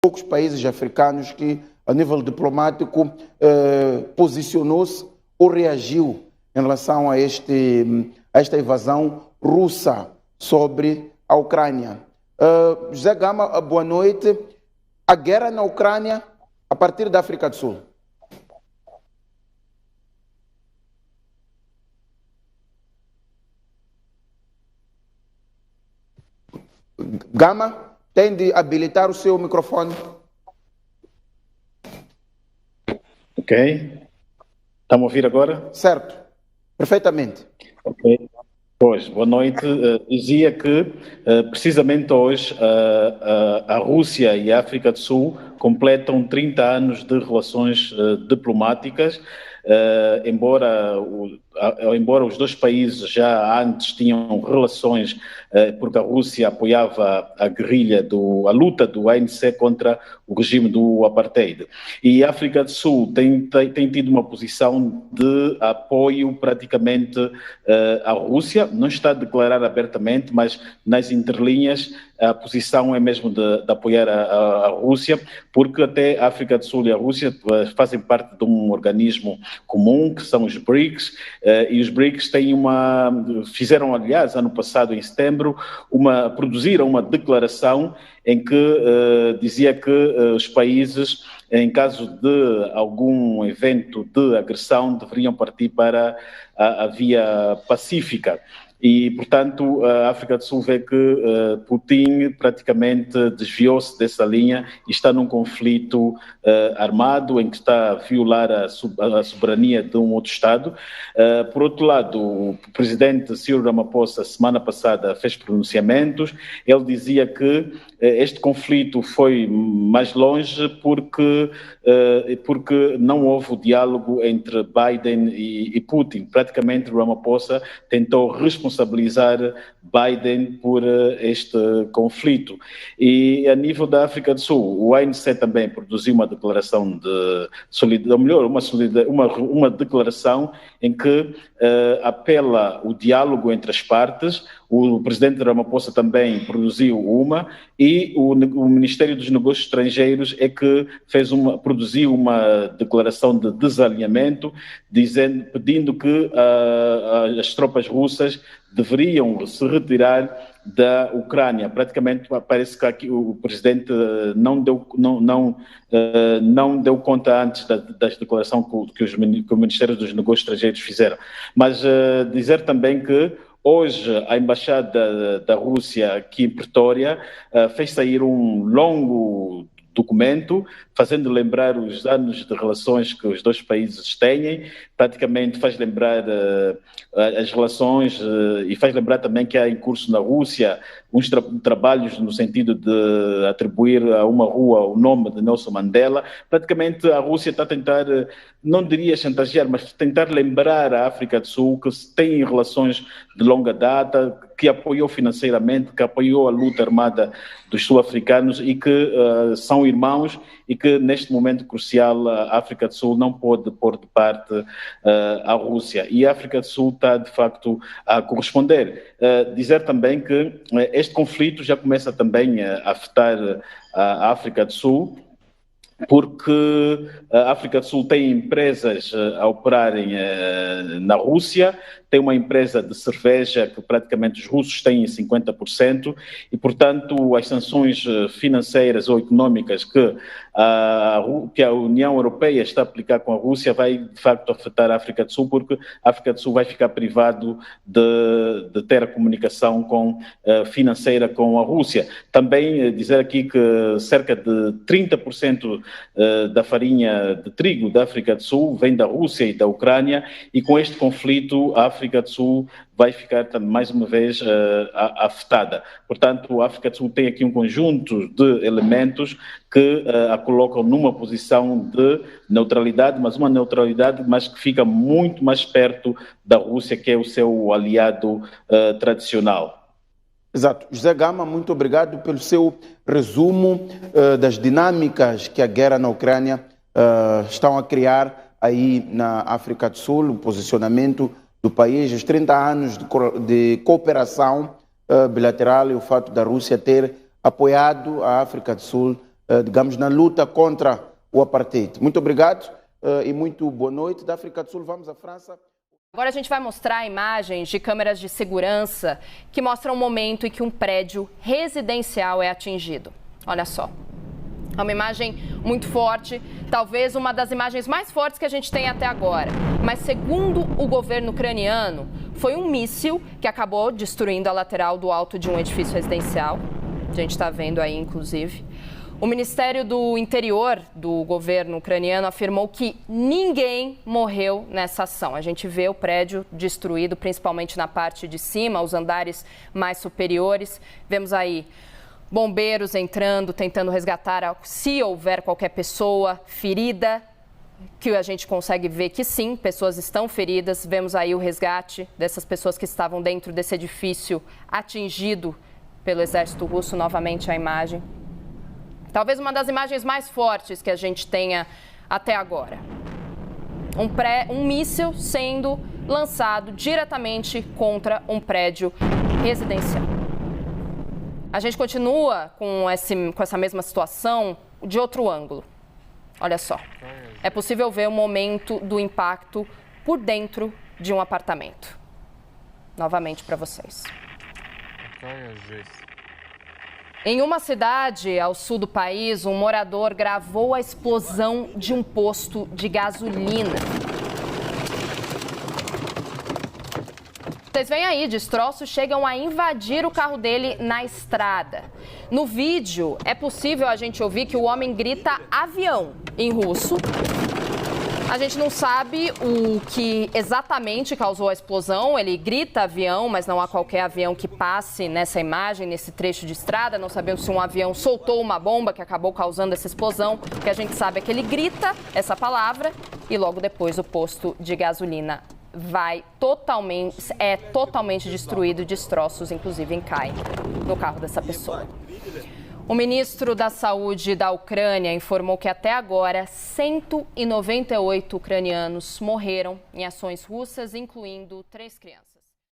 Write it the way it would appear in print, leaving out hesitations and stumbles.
poucos países africanos que, a nível diplomático, posicionou-se ou reagiu em relação a esta invasão russa sobre a Ucrânia. José Gama, boa noite. A guerra na Ucrânia a partir da África do Sul. Gama, tem de habilitar o seu microfone. Ok. Está a me ouvir agora? Certo. Perfeitamente. Ok. Pois, boa noite. Dizia que, precisamente hoje, a Rússia e a África do Sul completam 30 anos de relações diplomáticas, embora os dois países já antes tinham relações, porque a Rússia apoiava a guerrilha, a luta do ANC contra o regime do apartheid. E a África do Sul tem tido uma posição de apoio praticamente à Rússia, não está a declarar abertamente, mas nas entrelinhas a posição é mesmo de apoiar a Rússia, porque até a África do Sul e a Rússia fazem parte de um organismo comum, que são os BRICS, e os BRICS fizeram, aliás, ano passado, em setembro, produziram uma declaração em que dizia que os países, em caso de algum evento de agressão, deveriam partir para a via pacífica. E, portanto, a África do Sul vê que Putin praticamente desviou-se dessa linha e está num conflito armado em que está a violar a soberania de um outro Estado. Por outro lado, o presidente Cyril Ramaphosa, semana passada, fez pronunciamentos. Ele dizia que este conflito foi mais longe porque não houve o diálogo entre Biden e Putin. Praticamente, Ramaphosa tentou responsabilizar Biden por este conflito. E a nível da África do Sul, o ANC também produziu uma declaração de solidariedade, uma declaração em que apela o diálogo entre as partes. O presidente Ramaphosa também produziu uma, e o Ministério dos Negócios Estrangeiros é que produziu uma declaração de desalinhamento, pedindo que as tropas russas deveriam se retirar da Ucrânia. Praticamente parece que aqui o presidente não deu conta antes das declarações que o Ministério dos Negócios Estrangeiros fizeram. Mas dizer também que hoje a Embaixada da Rússia aqui em Pretória fez sair um longo documento, fazendo lembrar os anos de relações que os dois países têm, praticamente faz lembrar as relações e faz lembrar também que há em curso na Rússia uns trabalhos no sentido de atribuir a uma rua o nome de Nelson Mandela. Praticamente a Rússia está a tentar, não diria chantagear, mas tentar lembrar a África do Sul que tem relações de longa data, que apoiou financeiramente, que apoiou a luta armada dos sul-africanos e que são irmãos, e que neste momento crucial a África do Sul não pode pôr de parte a Rússia. E a África do Sul está, de facto, a corresponder. Dizer também que este conflito já começa também a afetar a África do Sul, porque a África do Sul tem empresas a operarem na Rússia, tem uma empresa de cerveja que praticamente os russos têm 50%, e, portanto, as sanções financeiras ou económicas que a União Europeia está a aplicar com a Rússia vai, de facto, afetar a África do Sul, porque a África do Sul vai ficar privado de ter a comunicação financeira com a Rússia. Também dizer aqui que cerca de 30% da farinha de trigo da África do Sul vem da Rússia e da Ucrânia, e com este conflito a África do Sul vai ficar mais uma vez afetada. Portanto, a África do Sul tem aqui um conjunto de elementos que a colocam numa posição de neutralidade, mas uma neutralidade que fica muito mais perto da Rússia, que é o seu aliado tradicional. Exato. José Gama, muito obrigado pelo seu resumo das dinâmicas que a guerra na Ucrânia estão a criar aí na África do Sul, o posicionamento do país, os 30 anos de cooperação bilateral e o fato da Rússia ter apoiado a África do Sul digamos, na luta contra o apartheid. Muito obrigado e muito boa noite. Da África do Sul, vamos à França. Agora a gente vai mostrar imagens de câmeras de segurança que mostram o momento em que um prédio residencial é atingido. Olha só. É uma imagem muito forte, talvez uma das imagens mais fortes que a gente tem até agora. Mas segundo o governo ucraniano, foi um míssil que acabou destruindo a lateral do alto de um edifício residencial. A gente está vendo aí, inclusive. O Ministério do Interior do governo ucraniano afirmou que ninguém morreu nessa ação. A gente vê o prédio destruído, principalmente na parte de cima, os andares mais superiores. Vemos aí bombeiros entrando, tentando resgatar, se houver qualquer pessoa ferida, que a gente consegue ver que sim, pessoas estão feridas. Vemos aí o resgate dessas pessoas que estavam dentro desse edifício atingido pelo exército russo. Novamente a imagem. Talvez uma das imagens mais fortes que a gente tenha até agora. Um míssil sendo lançado diretamente contra um prédio residencial. A gente continua com essa mesma situação de outro ângulo. Olha só. É possível ver o momento do impacto por dentro de um apartamento. Novamente para vocês. Em uma cidade ao sul do país, um morador gravou a explosão de um posto de gasolina. Vocês veem aí, destroços chegam a invadir o carro dele na estrada. No vídeo, é possível a gente ouvir que o homem grita avião em russo. A gente não sabe o que exatamente causou a explosão. Ele grita avião, mas não há qualquer avião que passe nessa imagem, nesse trecho de estrada. Não sabemos se um avião soltou uma bomba que acabou causando essa explosão. O que a gente sabe é que ele grita essa palavra e logo depois o posto de gasolina é totalmente destruído, destroços inclusive caem no carro dessa pessoa. O ministro da Saúde da Ucrânia informou que até agora 198 ucranianos morreram em ações russas, incluindo 3 crianças.